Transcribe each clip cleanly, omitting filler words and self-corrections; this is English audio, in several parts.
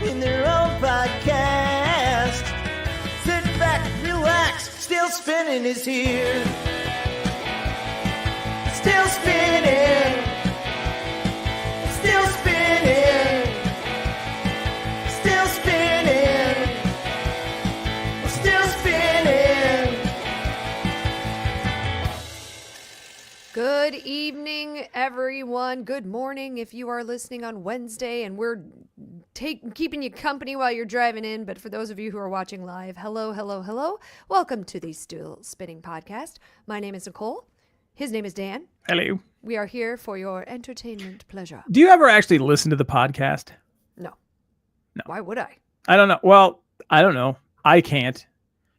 in their own podcast. Sit back, relax, Still Spinning is here. Still spinning, still spinning, still spinning, still spinning. Good evening, everyone. Good morning if you are listening on Wednesday, and we're keeping you company while you're driving in. But for those of you who are watching live, hello, hello, hello. Welcome to the Still Spinning podcast. My name is Nicole. His name is Dan. Hello. We are here for your entertainment pleasure. Do you ever actually listen to the podcast? No. No. Why would I? I don't know. Well, I don't know. I can't,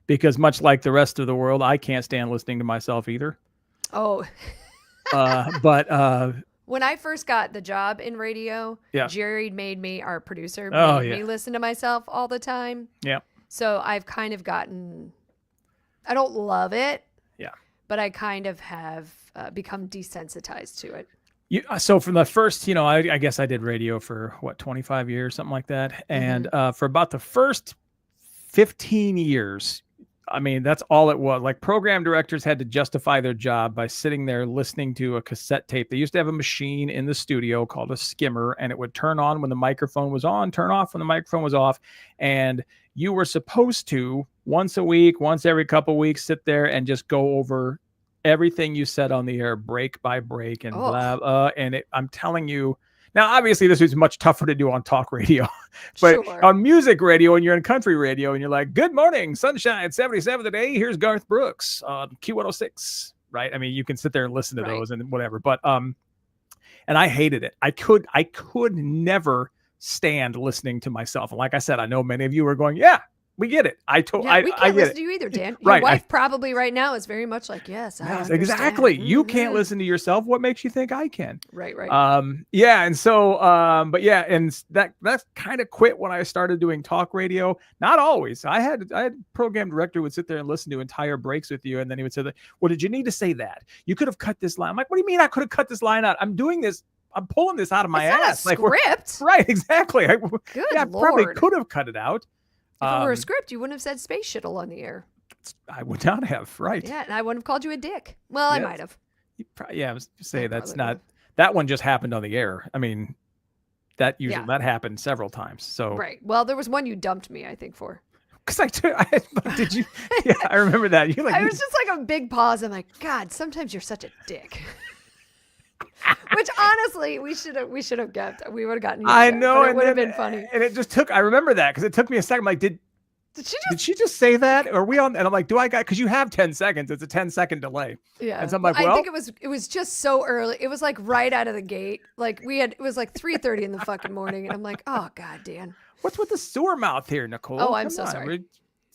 because much like the rest of the world, I can't stand listening to myself either. Oh. But when I first got the job in radio, yeah. Jerry made me, our producer, me listen to myself all the time. Yeah. So I've kind of gotten, I don't love it. Yeah. But I kind of have become desensitized to it. So from the first, I guess I did radio for 25 years, something like that. And for about the first 15 years, I mean, that's all it was. Like, program directors had to justify their job by sitting there listening to a cassette tape. They used to have a machine in the studio called a skimmer, and it would turn on when the microphone was on, turn off when the microphone was off. And you were supposed to, once a week, once every couple of weeks, sit there and just go over everything you said on the air, break by break, and blah. I'm telling you, now, obviously, this is much tougher to do on talk radio, but on music radio, and you're in country radio, and you're like, good morning, sunshine, 77 today. Here's Garth Brooks on Q106, right? I mean, you can sit there and listen to those and whatever, but, and I hated it. I could never stand listening to myself. And like I said, I know many of you are going, yeah, we get it. We can't listen to you either, Dan. Your wife probably right now is very much like, yes, I understand. Exactly. You can't listen to yourself. What makes you think I can? Right. Yeah. And so, and that's kind of quit when I started doing talk radio. Not always. I had a program director who would sit there and listen to entire breaks with you. And then he would say, well, did you need to say that? You could have cut this line. I'm like, what do you mean I could have cut this line out? I'm doing this. I'm pulling this out of my ass. Not a script. Right. Exactly. Good I Lord. Probably could have cut it out. If it were a script, you wouldn't have said space shuttle on the air. I would not have, right? Yeah, and I wouldn't have called you a dick. Well, I might have. I was say that's not. That one just happened on the air. I mean, that happened several times. So right. Well, there was one you dumped me, I think, for. Because did you? Yeah, I remember that. I was just like a big pause. I'm like, God, sometimes you're such a dick. Which honestly, we should have kept. We would have gotten. I know, it would have been funny. And it just took. I remember that because it took me a second. I'm like, did she just say that? Or are we on? And I'm like, do I got? Because you have 10 seconds. It's a 10-second delay. Yeah. And so I'm like, I think it was just so early. It was like right out of the gate. Like it was like 3:30 in the fucking morning, and I'm like, oh God, Dan. What's with the sewer mouth here, Nicole? Oh, I'm so sorry.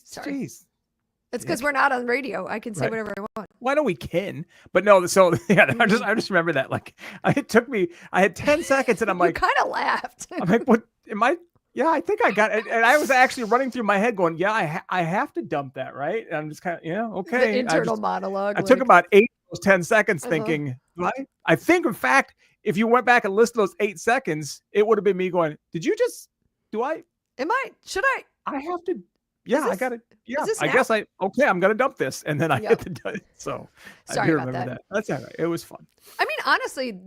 Sorry. Jeez. It's because we're not on radio. I can say whatever I want. Well, I know we can, but no. So yeah, I just remember that. Like, it took me. I had 10 seconds, and I'm like, you kind of laughed. I'm like, what am I? Yeah, I think I got it. And I was actually running through my head, going, yeah, I have to dump that, right? And I'm just kind of, okay. The internal monologue. I took about 8 of those 10 seconds thinking, I think, in fact, if you went back and listened to those 8 seconds, it would have been me going, Should I? I have to. Yeah, I got it. Yeah, I guess I'm going to dump this. And then I hit the done. So sorry I do about remember that. That's all right. It was fun. I mean, honestly,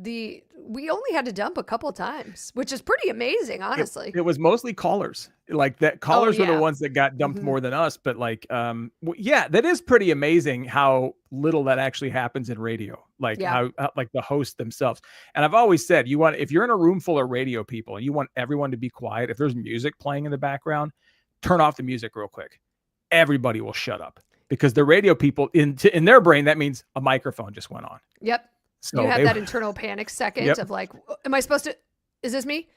we only had to dump a couple times, which is pretty amazing, honestly. It was mostly callers. Like that callers were the ones that got dumped more than us. But like, that is pretty amazing how little that actually happens in radio. Like how like the hosts themselves. And I've always said, if you're in a room full of radio people and you want everyone to be quiet, if there's music playing in the background, turn off the music real quick. Everybody will shut up because the radio people in their brain, that means a microphone just went on. Yep. So you have that internal panic second of like, am I supposed to, is this me?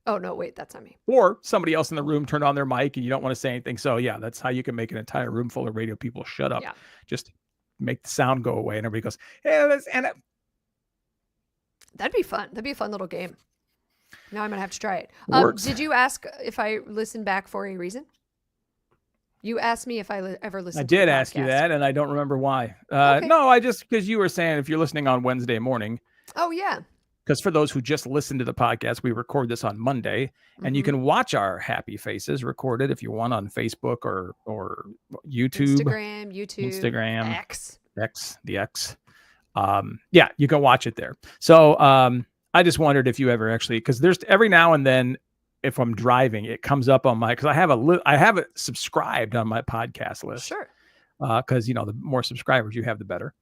Oh no, wait, that's not me. Or somebody else in the room turned on their mic and you don't want to say anything. So yeah, that's how you can make an entire room full of radio people shut up. Yeah. Just make the sound go away and everybody goes, hey, that'd be fun. That'd be a fun little game. Now I'm going to have to try it. Did you ask if I listened back for a reason? You asked me if I ever listened. I did ask you that, and I don't remember why. Okay. No, I just because you were saying if you're listening on Wednesday morning. Oh yeah. because for those who just listen to the podcast, we record this on Monday, and you can watch our happy faces recorded if you want on Facebook or YouTube, Instagram, X. The X. Yeah, you can watch it there. So I just wondered if you ever actually, because there's every now and then, if I'm driving, it comes up on my, because I have it subscribed on my podcast list. Sure. Because the more subscribers you have, the better.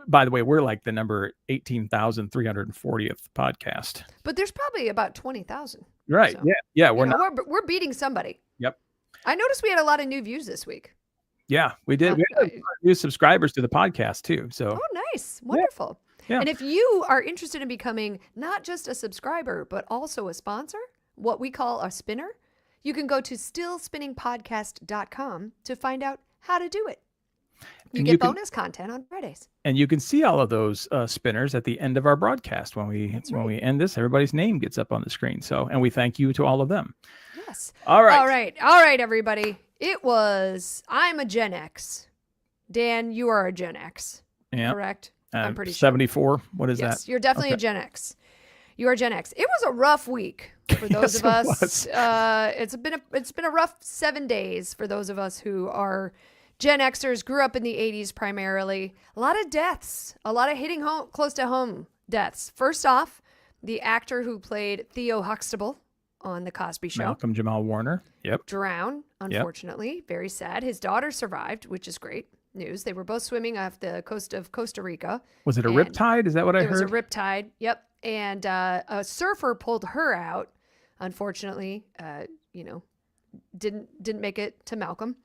By the way, we're like the number 18,340th podcast. But there's probably about 20,000. Right. So, yeah. We're beating somebody. Yep. I noticed we had a lot of new views this week. Yeah, we did. We had new subscribers to the podcast too. So. Oh, nice. Wonderful. Yeah. And if you are interested in becoming not just a subscriber, but also a sponsor, what we call a spinner, you can go to stillspinningpodcast.com to find out how to do it. You get bonus content on Fridays. And you can see all of those spinners at the end of our broadcast. When we end this, everybody's name gets up on the screen. So, and we thank you to all of them. Yes. All right, everybody. I'm a Gen X. Dan, you are a Gen X. Yeah. Correct? I'm pretty sure. 74. What is that? Yes, you're definitely a Gen X. You are Gen X. It was a rough week for those of us. It's been a rough 7 days for those of us who are Gen Xers, grew up in the 80s primarily. A lot of deaths, a lot of hitting home, close to home deaths. First off, the actor who played Theo Huxtable on The Cosby Show. Malcolm-Jamal Warner. Yep. Drowned, unfortunately. Yep. Very sad. His daughter survived, which is great news. They were both swimming off the coast of Costa Rica. Was it a riptide? Is that what I heard? It was a riptide. Yep. And a surfer pulled her out. Unfortunately, didn't make it to Malcolm.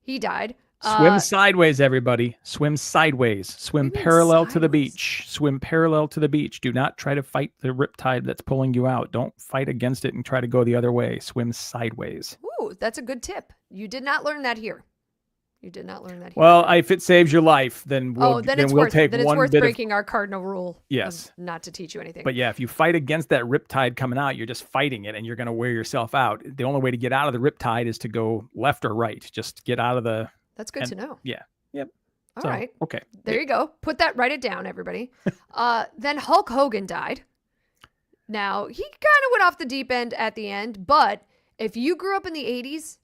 He died. Swim sideways, everybody. Swim sideways. Swim parallel to the beach. Swim parallel to the beach. Do not try to fight the riptide that's pulling you out. Don't fight against it and try to go the other way. Swim sideways. Ooh, that's a good tip. You did not learn that here. Well, if it saves your life, then we'll it's worth breaking our cardinal rule. Yes. Not to teach you anything. But yeah, if you fight against that riptide coming out, you're just fighting it and you're going to wear yourself out. The only way to get out of the riptide is to go left or right. Just get out of the... That's good to know. Yeah. Yep. All right. Okay. There you go. Write it down, everybody. Then Hulk Hogan died. Now, he kind of went off the deep end at the end, but if you grew up in the 80s,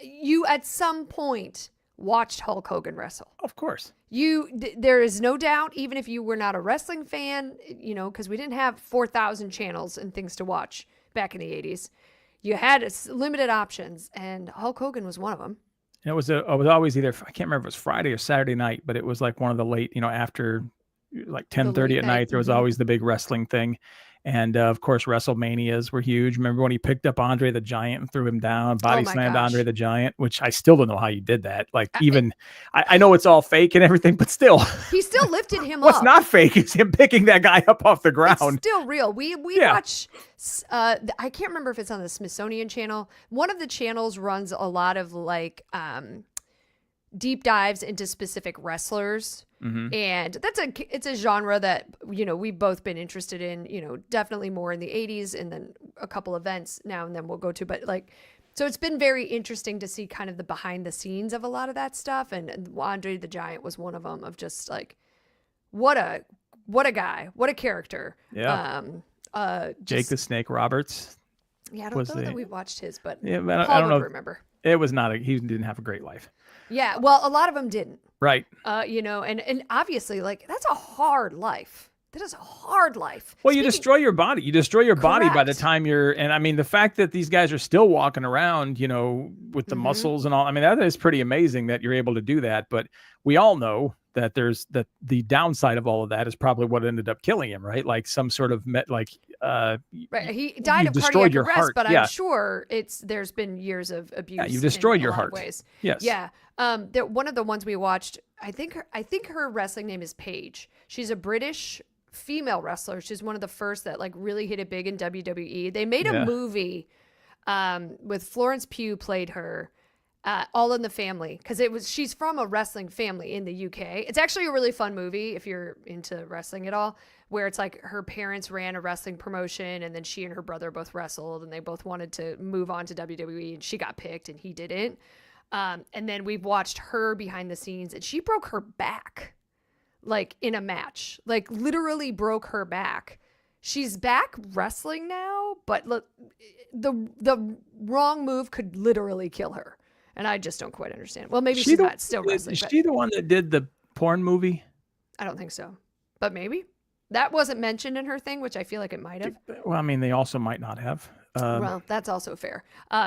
you at some point watched Hulk Hogan wrestle. Of course. There is no doubt, even if you were not a wrestling fan, because we didn't have 4,000 channels and things to watch back in the 80s. You had limited options, and Hulk Hogan was one of them. And it was always either, I can't remember if it was Friday or Saturday night, but it was like one of the late, after like 10:30 at night, there was always the big wrestling thing. And of course, WrestleManias were huge. Remember when he picked up Andre the Giant and threw him down, body slammed Andre the Giant, which I still don't know how you did that. Like I know it's all fake and everything, but still. He still lifted him up. What's not fake is him picking that guy up off the ground. It's still real. We watch, I can't remember if it's on the Smithsonian Channel. One of the channels runs a lot of deep dives into specific wrestlers. Mm-hmm. And it's a genre that, we've both been interested in, definitely more in the 80s and then a couple events now and then we'll go to, but so it's been very interesting to see kind of the behind the scenes of a lot of that stuff. And Andre the Giant was one of them, of just what a guy, what a character. Yeah. Jake the Snake Roberts. Yeah. I don't know that we watched his, but I don't know. Remember. It was he didn't have a great life. Yeah, well, a lot of them didn't. Right. And obviously, that's a hard life. That is a hard life. Well, you destroy your body. You destroy your body by the time and I mean, the fact that these guys are still walking around, with the muscles and all, I mean, that is pretty amazing that you're able to do that. But we all know that the downside of all of that is probably what ended up killing him, right? Like some sort of right. He died of cardiac arrest, but I'm sure there's been years of abuse. Yeah, you destroyed your heart. Ways. Yes. Yeah. One of the ones we watched, I think her wrestling name is Paige. She's a British female wrestler. She's one of the first that really hit it big in WWE. They made a movie with Florence Pugh played her. All in the Family, because she's from a wrestling family in the UK. It's actually a really fun movie if you're into wrestling at all, where it's her parents ran a wrestling promotion and then she and her brother both wrestled and they both wanted to move on to WWE and she got picked and he didn't. And then we've watched her behind the scenes and she broke her back like in a match, like literally broke her back. She's back wrestling now, but look, the wrong move could literally kill her. And I just don't quite understand. Well, maybe she's not still wrestling. Is she the one that did the porn movie? I don't think so, but maybe. That wasn't mentioned in her thing, which I feel like it might have. Well, I mean, they also might not have. Well, that's also fair.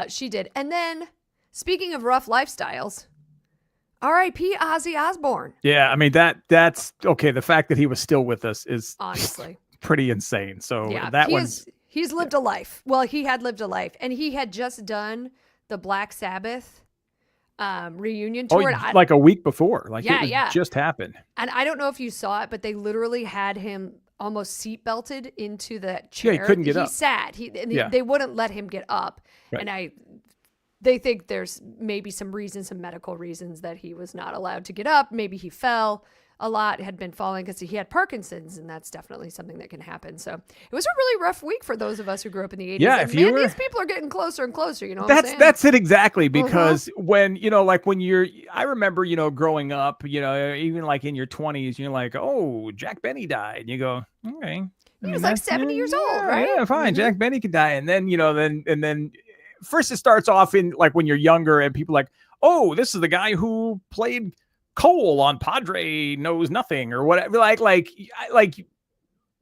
She did. And then, speaking of rough lifestyles, R.I.P. Ozzy Osbourne. Yeah, I mean, that's okay. The fact that he was still with us is honestly pretty insane. So yeah, he's lived a life. Well, he had lived a life, and he had just done the Black Sabbath reunion tour. Like a week before. Like it just happened. And I don't know if you saw it, but they literally had him almost seat belted into the chair. Yeah, he couldn't get up. He sat. They wouldn't let him get up. Right. And they think there's maybe some medical reasons that he was not allowed to get up. Maybe he fell a lot, had been falling because he had Parkinson's, and that's definitely something that can happen. So it was a really rough week for those of us who grew up in the 80s. Yeah, and these people are getting closer and closer, you know what I'm saying? That's it exactly, because when, like when I remember, growing up, even like in your 20s, you're like, oh, Jack Benny died. And you go, okay. He was like 70 years old, right? Yeah, fine. Jack Benny could die. And then, then first it starts off in like when you're younger and people are like, oh, this is the guy who played Cole on Padre Knows Nothing or whatever. Like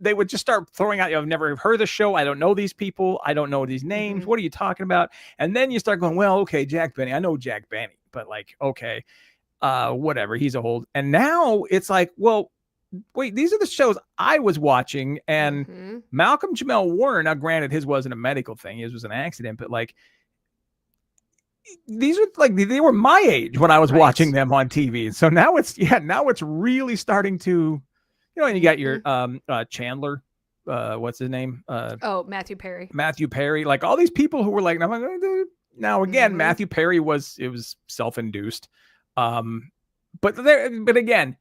they would just start throwing out, I've never heard of the show. I don't know these people. I don't know these names. What are you talking about? And then you start going, well, okay, Jack Benny. I know Jack Benny, but like, okay, whatever. He's old. And now it's like, well, wait, these are the shows I was watching. And Malcolm-Jamal Warner, now granted, his wasn't a medical thing. His was an accident, but like, these are like, they were my age when I was watching them on TV. So now it's really starting to, and you got your Chandler, what's his name? Matthew Perry. Matthew Perry, like all these people who were like, now again, Matthew Perry it was self-induced. But again,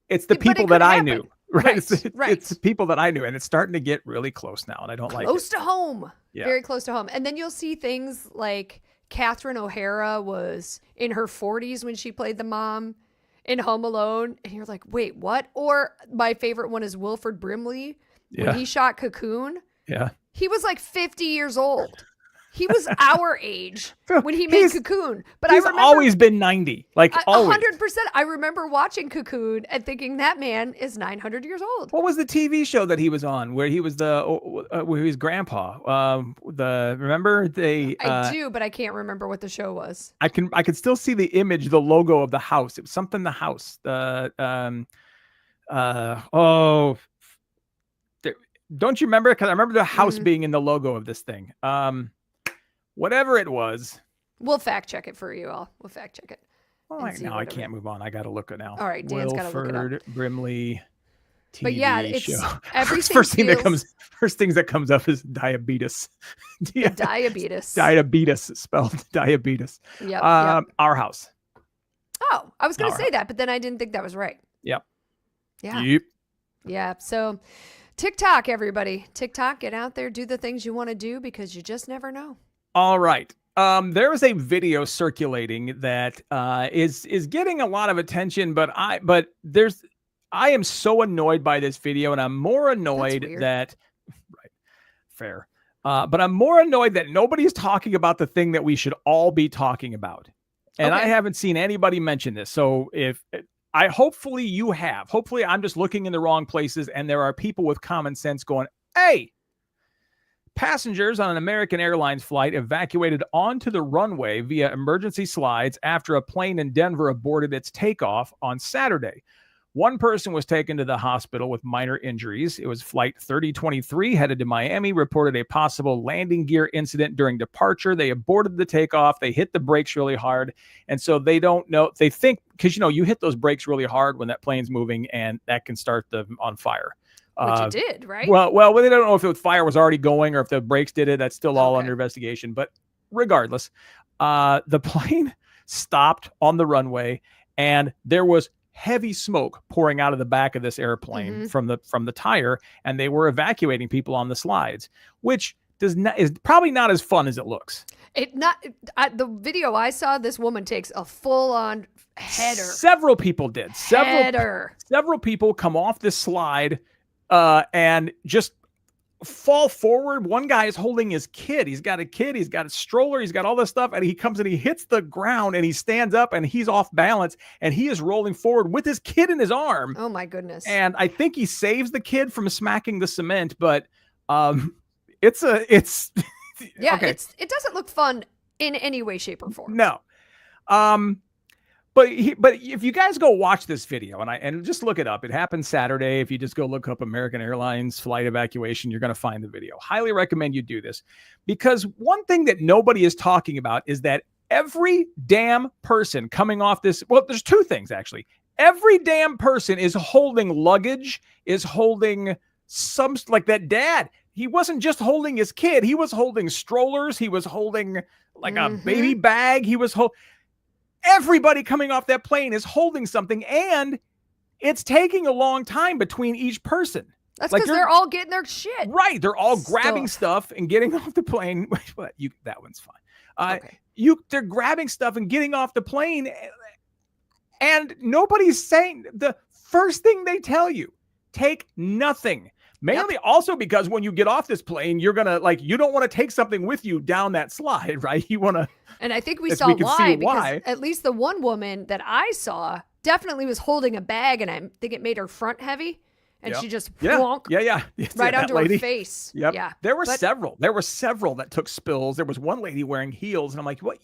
it's the people that I knew, right? It's the people that I knew, and it's starting to get really close now, and I don't like it. Close to home. Yeah. Very close to home. And then you'll see things like Catherine O'Hara was in her 40s when she played the mom in Home Alone. And you're like, wait, what? Or my favorite one is Wilford Brimley. When he shot Cocoon. Yeah. He was like 50 years old. He was our age when he made Cocoon. But he's always been 90. Like always. 100%. I remember watching Cocoon and thinking that man is 900 years old. What was the TV show that he was on where he was where he was grandpa? Remember they? I do, but I can't remember what the show was. I can still see the image, the logo of the house. It was something the house. Don't you remember? Because I remember the house being in the logo of this thing. Whatever it was. We'll fact check it for you all. We'll fact check it. All right, now I can't move on. I got to look it now. All right, Dan's got to look it up. Wilford Brimley TV but yeah, it's show. everything. First things that comes up is diabetes. Diabetes. Diabetes, spelled diabetes. Yep, Our house. Oh, I was going to say that, but then I didn't think that was right. Yep. Yeah. Yep. Yeah. So TikTok, everybody. TikTok, get out there, do the things you want to do because you just never know. All right. There is a video circulating that is getting a lot of attention, but I am so annoyed by this video, and I'm more annoyed that fair. But I'm more annoyed that nobody's talking about the thing that we should all be talking about. And I haven't seen anybody mention this. So hopefully you have. Hopefully I'm just looking in the wrong places, and there are people with common sense going, hey, passengers on an American Airlines flight evacuated onto the runway via emergency slides after a plane in Denver aborted its takeoff on Saturday. One person was taken to the hospital with minor injuries. It was Flight 3023 headed to Miami, reported a possible landing gear incident during departure. They aborted the takeoff. They hit the brakes really hard. And so they don't know. They think, because, you hit those brakes really hard when that plane's moving, and that can start them on fire. Which you did, right? Well, they don't know if the fire was already going or if the brakes did it. That's still all under investigation. But regardless, the plane stopped on the runway, and there was heavy smoke pouring out of the back of this airplane from the tire, and they were evacuating people on the slides, which is probably not as fun as it looks. The video I saw, this woman takes a full-on header. Several people did. Several people come off this slide and just fall forward. One guy is holding his kid. He's got a kid. He's got a stroller. He's got all this stuff. And he comes and he hits the ground and he stands up and he's off balance and he is rolling forward with his kid in his arm. Oh my goodness. And I think he saves the kid from smacking the cement, but yeah, okay. It doesn't look fun in any way, shape, or form. No. But if you guys go watch this video and just look it up, it happened Saturday. If you just go look up American Airlines flight evacuation, you're going to find the video. Highly recommend you do this, because one thing that nobody is talking about is that every damn person coming off this, well, there's two things actually. Every damn person is holding luggage, is holding some, like that dad. He wasn't just holding his kid. He was holding strollers. He was holding like a baby bag. He was everybody coming off that plane is holding something, and it's taking a long time between each person. That's because they're all getting their shit. Right. They're all grabbing stuff and getting off the plane. That one's fine. Okay. They're grabbing stuff and getting off the plane, and nobody's saying the first thing they tell you, take nothing. Mainly also because when you get off this plane, you're going to you don't want to take something with you down that slide, right? You want to. And I think we saw why, because at least the one woman that I saw definitely was holding a bag, and I think it made her front heavy, and she just plonk right onto her face. Yep. Yeah. There were several that took spills. There was one lady wearing heels, and I'm like, what?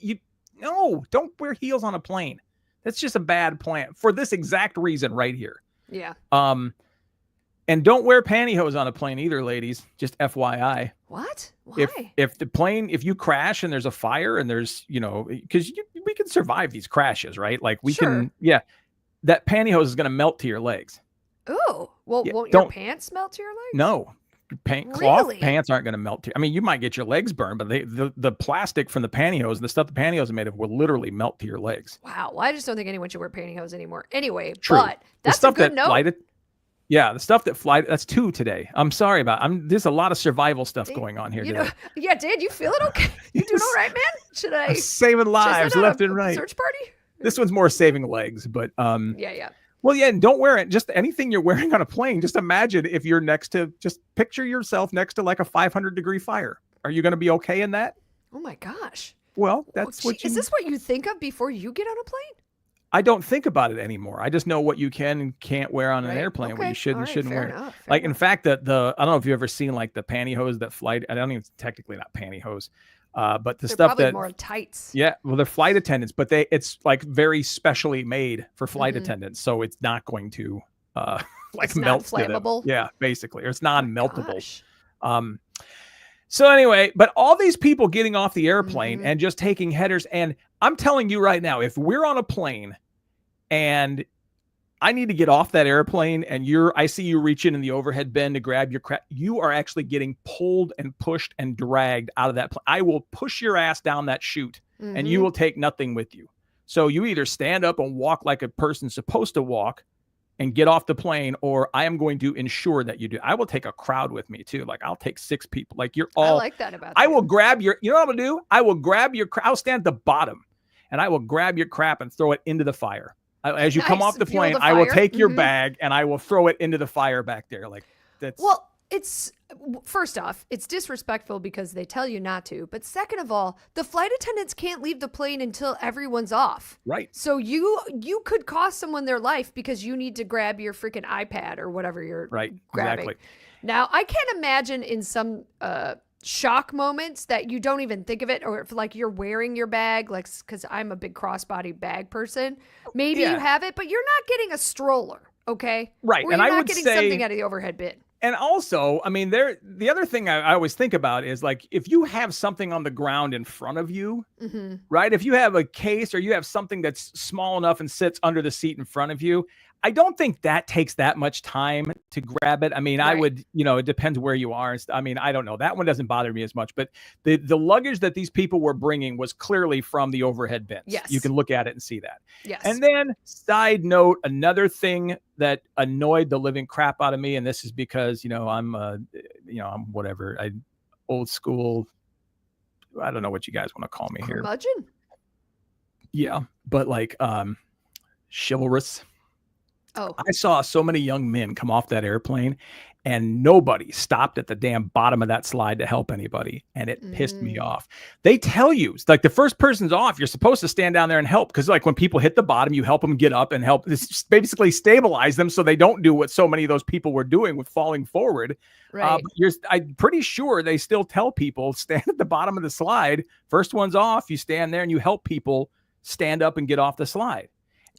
No, don't wear heels on a plane. That's just a bad plan for this exact reason right here. Yeah. And don't wear pantyhose on a plane either, ladies. Just FYI. What? Why? If you crash and there's a fire and there's, because we can survive these crashes, right? Like we can, that pantyhose is going to melt to your legs. Ooh. Well, won't your pants melt to your legs? No. Cloth pants aren't going to melt to you. I mean, you might get your legs burned, but the plastic from the pantyhose, the stuff the pantyhose are made of, will literally melt to your legs. Wow. Well, I just don't think anyone should wear pantyhose anymore. Anyway, True. But that's a good note. The stuff that that's 2 today. I'm sorry about there's a lot of survival stuff going on here today. Yeah, Dan, you feel it okay? You doing all right, man? I'm saving lives left and right. Search party? This one's more saving legs, but Yeah. Well, yeah, and don't wear it. Just anything you're wearing on a plane. Just imagine if you're just picture yourself next to like a 500-degree fire. Are you going to be okay in that? Oh my gosh. Well, that's Is this what you think of before you get on a plane? I don't think about it anymore. I just know what you can and can't wear on an airplane, what you should and shouldn't wear. In fact, I don't know if you've ever seen like the pantyhose that flight. I don't even technically not pantyhose, but the stuff that more tights. Yeah, well, they're flight attendants, but it's like very specially made for flight attendants, so it's not going to it's melt. Flammable. Yeah, basically, or it's non-meltable. So anyway, but all these people getting off the airplane and just taking headers, and I'm telling you right now, if we're on a plane and I need to get off that airplane and I see you reach in the overhead bin to grab your crap, you are actually getting pulled and pushed and dragged out of that plane. I will push your ass down that chute and you will take nothing with you. So you either stand up and walk like a person's supposed to walk and get off the plane, or I am going to ensure that you do. I will take a crowd with me too. Like I'll take 6 people. Like you're all. I like that about. I will grab you know what I'm gonna do? I will grab your. I'll stand at the bottom, and I will grab your crap and throw it into the fire. As you come off the plane, I will take your bag and I will throw it into the fire back there. Like that's. Well, it's first off, it's disrespectful because they tell you not to. But second of all, the flight attendants can't leave the plane until everyone's off. Right. So you could cost someone their life because you need to grab your freaking iPad or whatever you're grabbing. Exactly. Now, I can't imagine in some shock moments that you don't even think of it, or if like you're wearing your bag, like because I'm a big crossbody bag person, maybe you have it, but you're not getting a stroller, okay? Right. Or and you're I not would getting say something out of the overhead bin. And also, I mean, the other thing I always think about is like if you have something on the ground in front of you, right? If you have a case or you have something that's small enough and sits under the seat in front of you, I don't think that takes that much time to grab it. I mean, I would, it depends where you are. I mean, I don't know. That one doesn't bother me as much, but the luggage that these people were bringing was clearly from the overhead bins. Yes. You can look at it and see that. Yes. And then side note, another thing that annoyed the living crap out of me, and this is because, I'm whatever, old school I don't know what you guys want to call me here. Curmudgeon? Yeah, but like chivalrous. Oh, I saw so many young men come off that airplane and nobody stopped at the damn bottom of that slide to help anybody. And it pissed me off. They tell you, it's like the first person's off, you're supposed to stand down there and help. Cause like when people hit the bottom, you help them get up and help basically stabilize them so they don't do what so many of those people were doing with falling forward. right. I'm pretty sure they still tell people stand at the bottom of the slide. First one's off, you stand there and you help people stand up and get off the slide.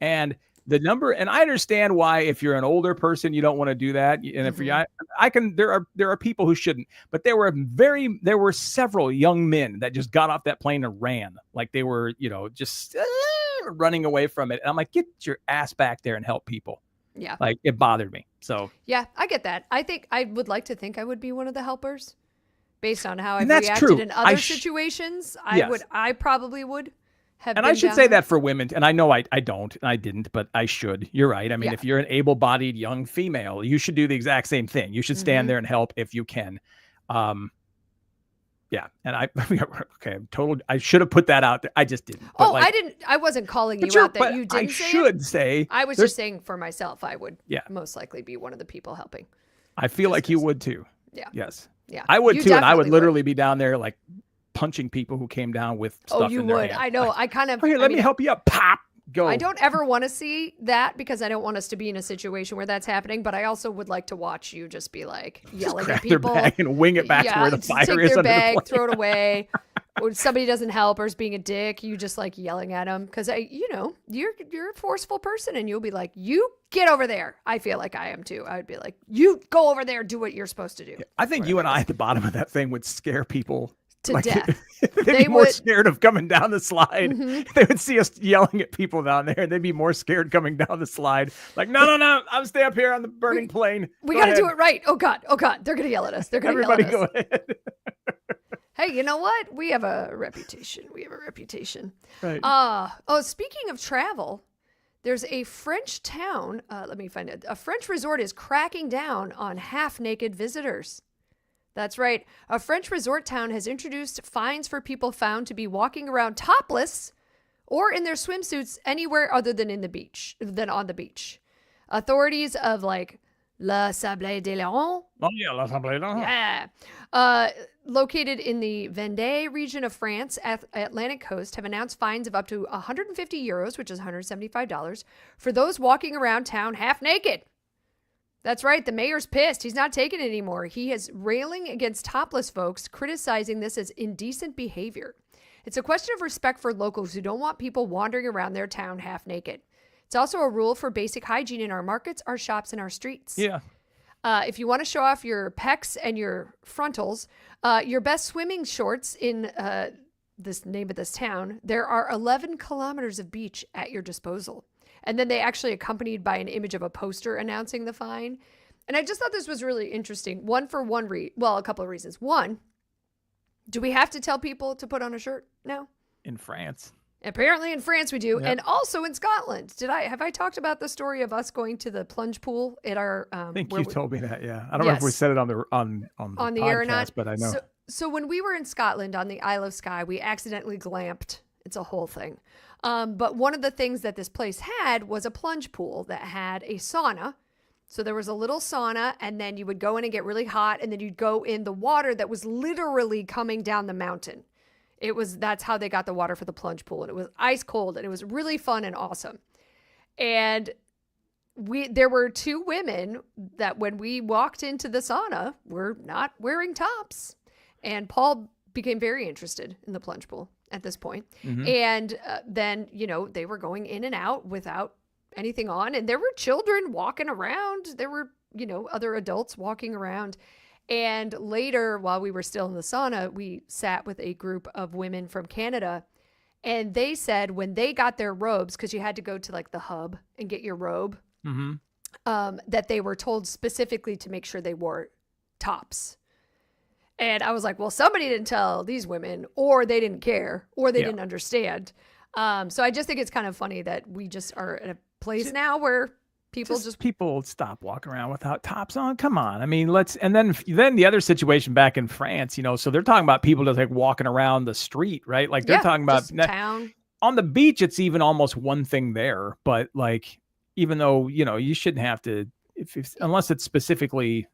And the number, and I understand why if you're an older person, you don't want to do that. And if there are people who shouldn't, but there were several young men that just got off that plane and ran like they were, just running away from it. And I'm like, get your ass back there and help people. Yeah. Like it bothered me. So yeah, I get that. I think I would like to think I would be one of the helpers based on how I've that's reacted true. in other situations. I probably would. And I should say that for women, and I know I don't, and I didn't, but I should. You're right. I mean, if you're an able-bodied young female, you should do the exact same thing. You should stand there and help if you can. Yeah, and I should have put that out there. I just didn't. But I didn't. I wasn't calling you out that you didn't say it. I should say. I was just saying for myself, I would most likely be one of the people helping. I feel like you would too. Yeah. Yes. Yeah. I would too, and I would literally be down there like punching people who came down with stuff in their hand. I know. I kind of. Oh, here, let me help you up. Pop. Go. I don't ever want to see that because I don't want us to be in a situation where that's happening. But I also would like to watch you just be like yelling at people, their bag and wing it back to where the fire take is. Their under bag, the plane. throw it away. Or somebody doesn't help or is being a dick, you just like yelling at them because you're a forceful person and you'll be like, you get over there. I feel like I am too. I would be like, you go over there, do what you're supposed to do. I think you and I at the bottom of that thing would scare people to death. They'd be more scared of coming down the slide. They would see us yelling at people down there and they'd be more scared coming down the slide. Like, no, I'm stay up here on the burning plane. We got to do it right. Oh God. They're going to yell at us. They're going to yell at us. Everybody go ahead. Hey, you know what? We have a reputation. Right. Speaking of travel, there's a French town. Let me find it. A French resort is cracking down on half-naked visitors. That's right. A French resort town has introduced fines for people found to be walking around topless or in their swimsuits anywhere other than on the beach. Authorities of like La Sablé de Léon. Oh yeah, La Sablé de Léon. Yeah. Located in the Vendée region of France, Atlantic coast, have announced fines of up to €150, which is $175, for those walking around town half naked. That's right. The mayor's pissed. He's not taking it anymore. He is railing against topless folks, criticizing this as indecent behavior. It's a question of respect for locals who don't want people wandering around their town half naked. It's also a rule for basic hygiene in our markets, our shops, and our streets. Yeah. If you want to show off your pecs and your frontals, your best swimming shorts in this name of this town, there are 11 kilometers of beach at your disposal. And then they actually accompanied by an image of a poster announcing the fine. And I just thought this was really interesting. A couple of reasons. One, do we have to tell people to put on a shirt now? In France. Apparently in France we do. Yep. And also in Scotland. Have I talked about the story of us going to the plunge pool at our I think you told me that, yeah. I don't know if we said it on the podcast, air or not, but I know. So when we were in Scotland on the Isle of Skye, we accidentally glamped. It's a whole thing. But one of the things that this place had was a plunge pool that had a sauna. So there was a little sauna, and then you would go in and get really hot, and then you'd go in the water that was literally coming down the mountain. That's how they got the water for the plunge pool. And it was ice cold, and it was really fun and awesome. And there were two women that when we walked into the sauna were not wearing tops. And Paul became very interested in the plunge pool at this point. Mm-hmm. And then, they were going in and out without anything on. And there were children walking around. There were, other adults walking around. And later, while we were still in the sauna, we sat with a group of women from Canada. And they said when they got their robes, because you had to go to like the hub and get your robe, that they were told specifically to make sure they wore tops. And I was like, well, somebody didn't tell these women, or they didn't care, or they didn't understand. So I just think it's kind of funny that we just are at a place now where People stop walking around without tops on. Come on. I mean, and then the other situation back in France, so they're talking about people just like walking around the street, right? Like they're talking about town. On the beach. It's even almost one thing there, but like, even though, you shouldn't have to, unless it's specifically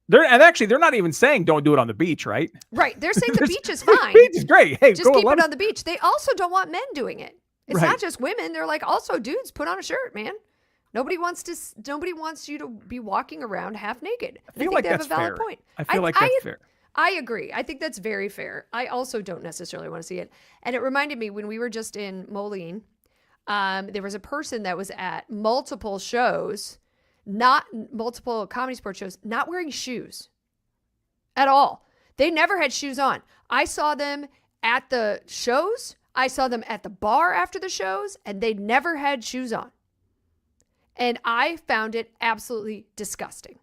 they're not even saying don't do it on the beach, right? Right. They're saying the beach is fine. Beach is great. Hey, just keep it on the beach. They also don't want men doing it. It's not just women. They're like, also dudes, put on a shirt, man. Nobody wants you to be walking around half naked. I think like they have a valid point. I feel like that's fair. I agree. I think that's very fair. I also don't necessarily want to see it. And it reminded me when we were just in Moline, there was a person that was at multiple shows, not multiple comedy sports shows, not wearing shoes at all. They never had shoes on. I saw them at the shows. I saw them at the bar after the shows, and they never had shoes on. And I found it absolutely disgusting.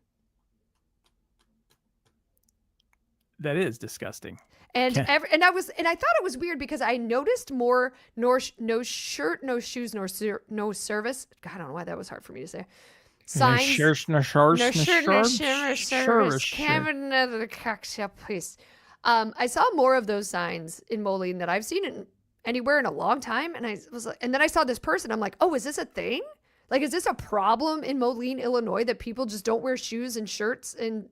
That is disgusting. And I thought it was weird because I noticed more no shirt, no shoes, no service. God, I don't know why that was hard for me to say. Signs. No shirt, no service. Have another cocktail, please. I saw more of those signs in Moline that I've seen anywhere in a long time, and then I saw this person. I'm like, oh, is this a thing? Like, is this a problem in Moline, Illinois, that people just don't wear shoes and shirts and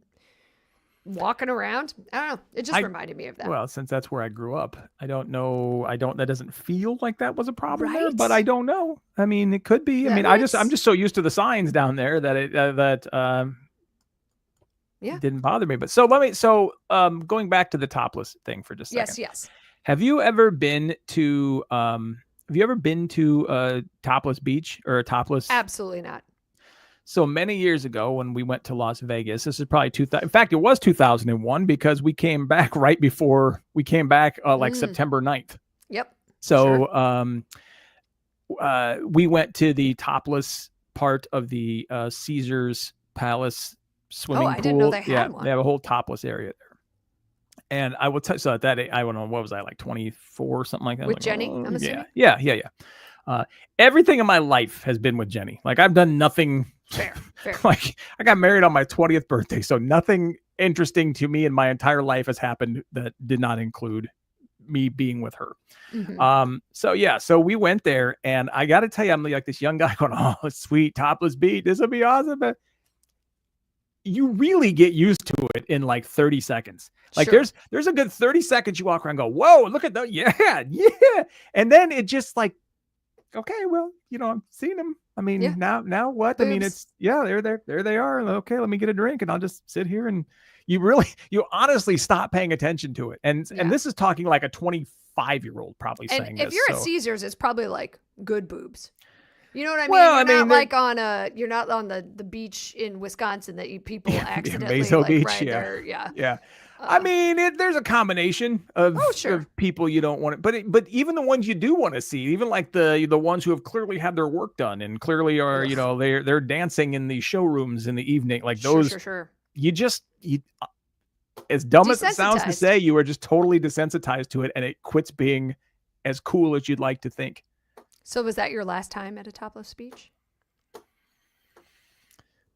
walking around? I don't know. It just reminded me of that. Well, since that's where I grew up, I don't know. That doesn't feel like that was a problem there, but I don't know. I mean, it could be. I'm just so used to the signs down there that it didn't bother me. But going back to the topless thing for just a second. Yes. Have you ever been to a topless beach or a topless? Absolutely not. So many years ago when we went to Las Vegas, this is probably 2000. In fact, it was 2001 because we came back right before we came back September 9th. Yep. So we went to the topless part of the Caesars Palace swimming pool. I didn't know they had one. They have a whole topless area there. And I will tell you, so at that age, I don't know, what was I, like 24 or something like that? With Jenny, I'm assuming? Yeah. Everything in my life has been with Jenny. Like, I've done nothing. Fair. Like, I got married on my 20th birthday, so nothing interesting to me in my entire life has happened that did not include me being with her. Mm-hmm. So we went there, and I got to tell you, I'm like this young guy going, oh, sweet, topless beach. This will be awesome. But you really get used to it in like 30 seconds. Like there's a good 30 seconds you walk around and go, whoa, look at that. Yeah. And then it just like, okay, well, I'm seeing them. I mean, now what? Boobs. I mean, it's, there they are. Okay, let me get a drink and I'll just sit here. And you honestly stop paying attention to it. And this is talking like a 25-year-old probably saying this. And if you're at Caesars, it's probably like good boobs. You know what I mean? Well, you're not on the beach in Wisconsin that people accidentally Beach, there. Yeah. I mean, there's a combination of people you don't want to, but even the ones you do want to see, even like the ones who have clearly had their work done and clearly are, they're dancing in the showrooms in the evening, like those. Sure. You as dumb as it sounds to say, you are just totally desensitized to it, and it quits being as cool as you'd like to think. So was that your last time at a topless beach?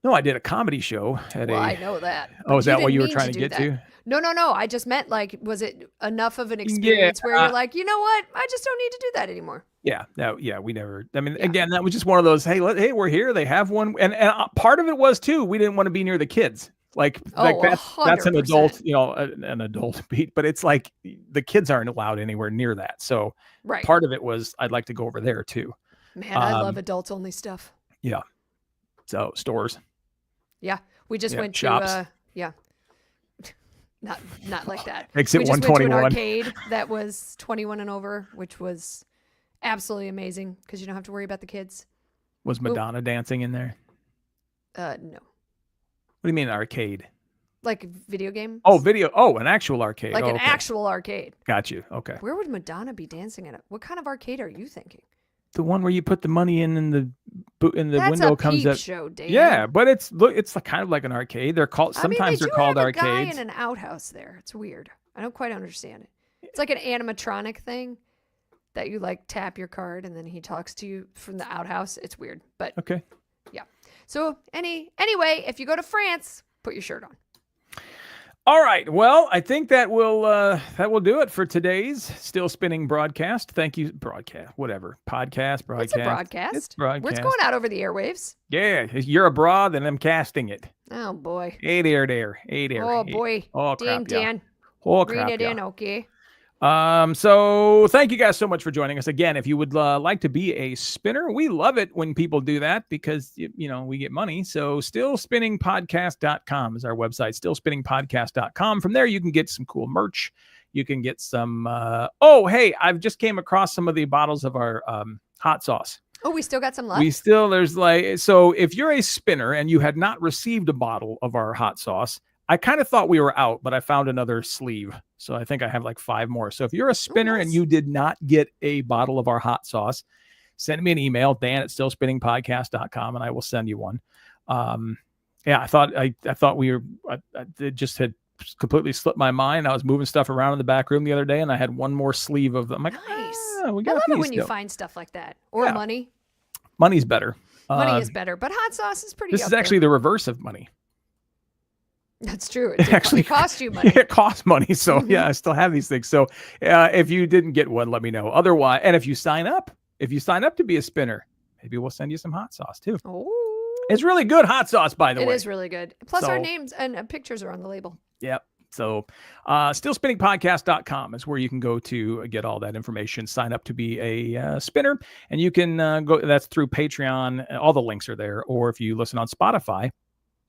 No, I did a comedy show I know that. Oh, is that what you were trying to get to? No. I just meant like, was it enough of an experience where you're like, you know what? I just don't need to do that anymore. Yeah. We never, again, that was just one of those, hey, we're here. They have one. And part of it was too, we didn't want to be near the kids. Like that's an adult, an adult beat, but it's like the kids aren't allowed anywhere near that. So part of it was, I'd like to go over there too. Man, I love adults only stuff. Yeah. So stores. Yeah. We just went shops. To, not like that. Exit we just 121. Went to an arcade that was 21 and over, which was absolutely amazing because you don't have to worry about the kids. Was Madonna dancing in there? No. What do you mean arcade? Like video game? Oh, video. Oh, an actual arcade. Like an actual arcade. Got you. Okay. Where would Madonna be dancing at? What kind of arcade are you thinking? The one where you put the money in and the That's window a comes up. Show, Dan. Yeah, but it's kind of like an arcade. They're called sometimes they're called arcades. Guy in an outhouse there. It's weird. I don't quite understand it. It's like an animatronic thing that you like tap your card and then he talks to you from the outhouse. It's weird, but okay. Yeah. So anyway, if you go to France, put your shirt on. All right. Well, I think that will do it for today's Still Spinning broadcast. Thank you. Broadcast, whatever. Podcast, broadcast. It's a broadcast. It's broadcast. It's going out over the airwaves. Yeah. You're abroad and I'm casting it. Oh, boy. Hey there. Oh, boy. Oh, crap. Dan. Oh, Bring crap. it in, okay. So thank you guys so much for joining us again. If you would like to be a spinner, we love it when people do that because, we get money. So stillspinningpodcast.com is our website, stillspinningpodcast.com. From there, you can get some cool merch. You can get some, hey, I've just came across some of the bottles of our hot sauce. Oh, we still got some left? So if you're a spinner and you had not received a bottle of our hot sauce, I kind of thought we were out, but I found another sleeve. So I think I have like 5 more. So if you're a spinner and you did not get a bottle of our hot sauce, send me an email, dan@stillspinningpodcast.com, and I will send you one. I thought it just had completely slipped my mind. I was moving stuff around in the back room the other day, and I had one more sleeve of them. I'm like, nice. We got I love it when still. you find stuff like that. Or money. Money's better. Money is better, but hot sauce is pretty. This is actually the reverse of money. That's true. It actually cost you money. It costs money. So I still have these things. So if you didn't get one, let me know. Otherwise, and if you sign up to be a spinner, maybe we'll send you some hot sauce too. Oh, it's really good hot sauce, by the way. It is really good. Plus our names and pictures are on the label. Yep. So stillspinningpodcast.com is where you can go to get all that information, sign up to be a spinner, and you can go, that's through Patreon. All the links are there. Or if you listen on Spotify,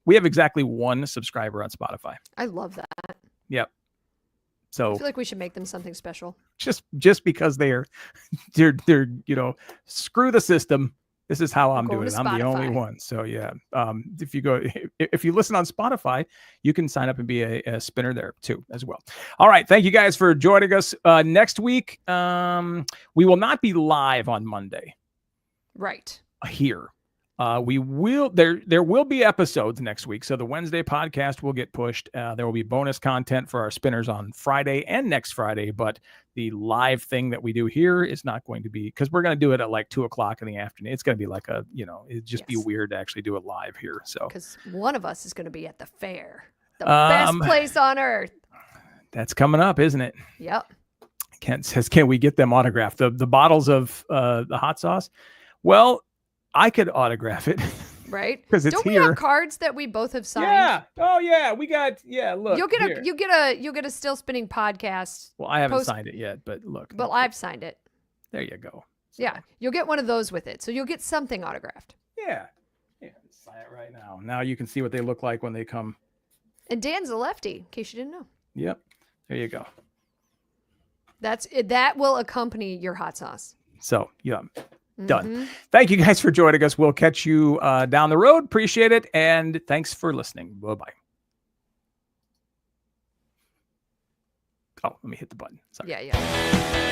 we have exactly 1 subscriber on Spotify. I love that. Yep. So I feel like we should make them something special. Just because they're screw the system. This is how I'm doing it. I'm the only one. So yeah. If you listen on Spotify, you can sign up and be a spinner there too as well. All right. Thank you guys for joining us. Next week, we will not be live on Monday. Right. Here. There will be episodes next week. So the Wednesday podcast will get pushed. There will be bonus content for our spinners on Friday and next Friday, but the live thing that we do here is not going to be, because we're going to do it at like 2:00 in the afternoon. It's going to be like it'd just be weird to actually do it live here. So because one of us is going to be at the fair, the best place on earth. That's coming up, isn't it? Yep. Kent says, can we get them autographed? The bottles of the hot sauce? Well, I could autograph it. Right? Because it's Don't here. We have cards that we both have signed? Yeah. Oh yeah. We got, look. You'll get a Still Spinning podcast. Well, I haven't signed it yet, but look. But I've signed it. There you go. So. Yeah. You'll get one of those with it. So you'll get something autographed. Yeah. Sign it right now. Now you can see what they look like when they come. And Dan's a lefty, in case you didn't know. Yep. There you go. That will accompany your hot sauce. So, yeah. Done. Thank you guys for joining us. We'll catch you down the road. Appreciate it. And thanks for listening. Bye-bye. Oh, let me hit the button. Sorry. Yeah.